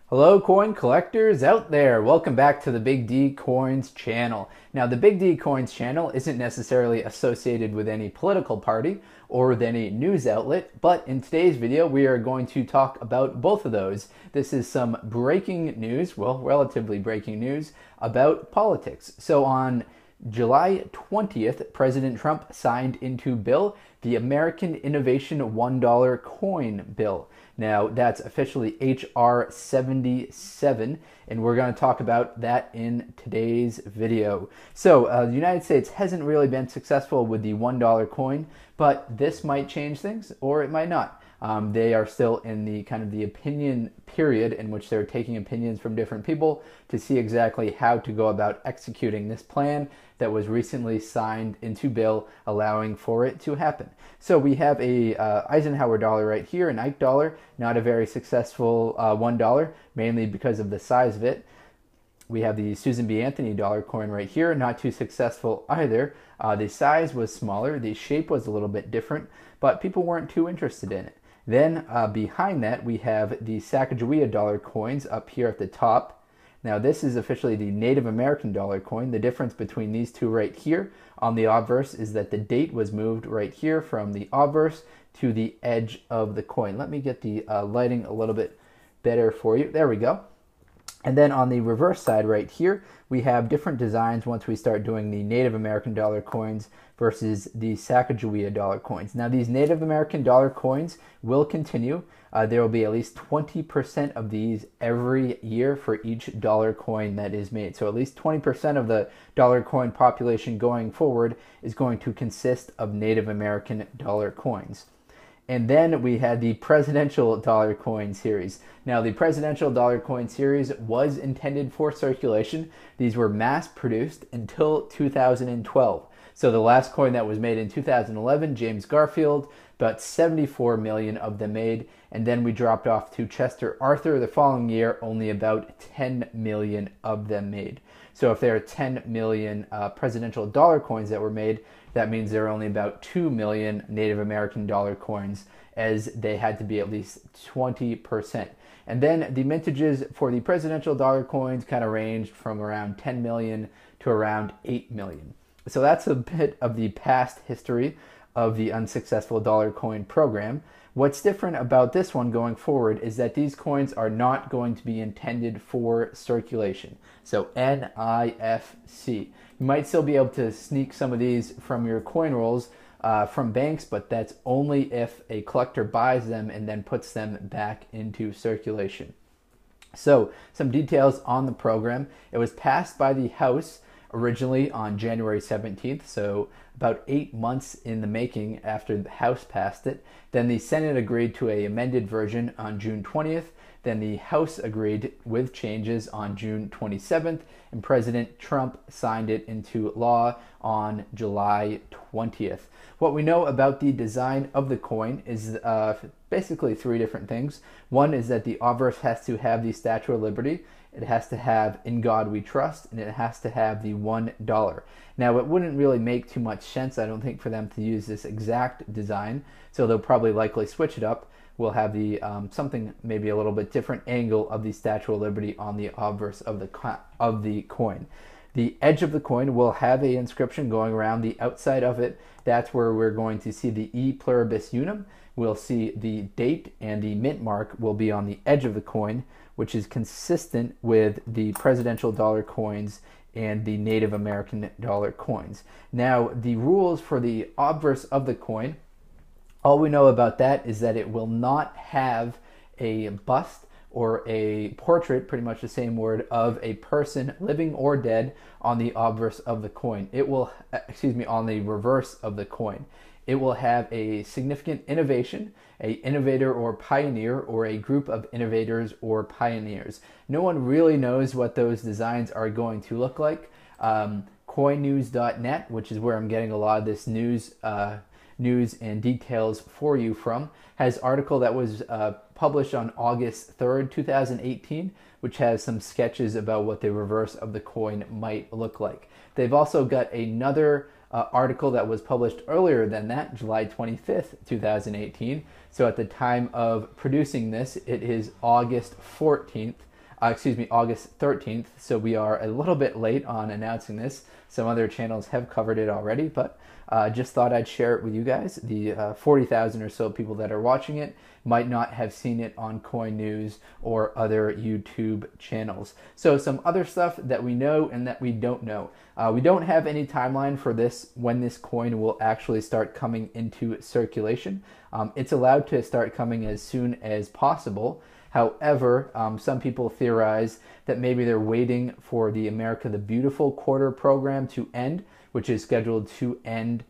Hello coin collectors out there, welcome back to the Big D Coins channel. Now the Big D Coins channel isn't necessarily associated with any political party or with any news outlet, but in today's video we are going to talk about both of those. This is some breaking news, well, relatively breaking news about politics. So on July 20th, President Trump signed into bill the American Innovation $1 coin bill. Now, that's officially HR 77, and we're going to talk about that in today's video. So, the United States hasn't really been successful with the $1 coin, but this might change things, or it might not. They are still in the kind of the opinion period in which they're taking opinions from different people to see exactly how to go about executing this plan that was recently signed into bill, allowing for it to happen. So we have a Eisenhower dollar right here, an Ike dollar, not a very successful $1, mainly because of the size of it. We have the Susan B. Anthony dollar coin right here, not too successful either. The size was smaller, the shape was a little bit different, but people weren't too interested in it. Then behind that, we have the Sacagawea Dollar coins up here at the top. Now this is officially the Native American dollar coin. The difference between these two right here on the obverse is that the date was moved right here from the obverse to the edge of the coin. Let me get the lighting a little bit better for you. There we go. And then on the reverse side right here, we have different designs once we start doing the Native American dollar coins versus the Sacagawea dollar coins. Now these Native American dollar coins will continue. There will be at least 20% of these every year for each dollar coin that is made. So at least 20% of the dollar coin population going forward is going to consist of Native American dollar coins. And then we had the presidential dollar coin series. Now, the presidential dollar coin series was intended for circulation. These were mass produced until 2012. So the last coin that was made in 2011, James Garfield, about 74 million of them made. And then we dropped off to Chester Arthur the following year, only about 10 million of them made. So if there are 10 million presidential dollar coins that were made, that means there are only about 2 million Native American dollar coins, as they had to be at least 20%. And then the mintages for the presidential dollar coins kind of ranged from around 10 million to around 8 million. So that's a bit of the past history of the unsuccessful dollar coin program. What's different about this one going forward is that these coins are not going to be intended for circulation. So NIFC. You might still be able to sneak some of these from your coin rolls from banks, but that's only if a collector buys them and then puts them back into circulation. So some details on the program. It was passed by the House originally on January 17th, so about 8 months in the making after the House passed it. Then the Senate agreed to an amended version on June 20th. Then the House agreed with changes on June 27th, and President Trump signed it into law on July 20th. What we know about the design of the coin is basically three different things. One is that the obverse has to have the Statue of Liberty, it has to have In God We Trust, and it has to have the $1. Now, it wouldn't really make too much sense, I don't think, for them to use this exact design, so they'll probably likely switch it up. We'll have the something maybe a little bit different angle of the Statue of Liberty on the obverse of the coin. The edge of the coin will have an inscription going around the outside of it. That's where we're going to see the E pluribus unum. We'll see the date, and the mint mark will be on the edge of the coin, which is consistent with the presidential dollar coins and the Native American dollar coins. Now, the rules for the obverse of the coin, all we know about that is that it will not have a bust or a portrait, pretty much the same word, of a person living or dead on the obverse of the coin. It will, on the reverse of the coin. It will have a significant innovation, a innovator or pioneer, or a group of innovators or pioneers. No one really knows what those designs are going to look like. Coinnews.net, which is where I'm getting a lot of this news and details for you from, has an article that was published on August 3rd, 2018, which has some sketches about what the reverse of the coin might look like. They've also got another article that was published earlier than that, July 25th, 2018. So at the time of producing this, it is August 14th. August 13th. So we are a little bit late on announcing this. Some other channels have covered it already, but just thought I'd share it with you guys. The 40,000 or so people that are watching it might not have seen it on Coin News or other YouTube channels. So some other stuff that we know and that we don't know. We don't have any timeline for this, when this coin will actually start coming into circulation. It's allowed to start coming as soon as possible. However, some people theorize that maybe they're waiting for the America the Beautiful quarter program to end, which is scheduled to end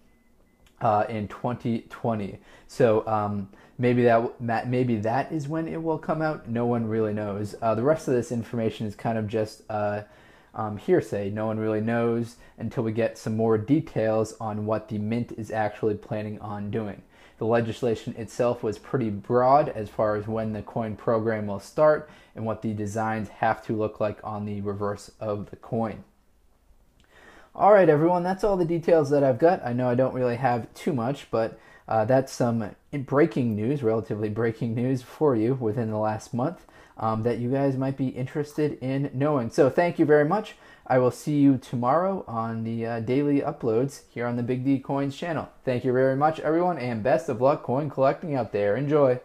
in 2020. So maybe that is when it will come out. No one really knows. The rest of this information is kind of just hearsay. No one really knows until we get some more details on what the mint is actually planning on doing. The legislation itself was pretty broad as far as when the coin program will start and what the designs have to look like on the reverse of the coin. All right, everyone, that's all the details that I've got. I know I don't really have too much, but that's some breaking news, relatively breaking news for you within the last month that you guys might be interested in knowing. So thank you very much. I will see you tomorrow on the daily uploads here on the Big D Coins channel. Thank you very much, everyone, and best of luck coin collecting out there. Enjoy.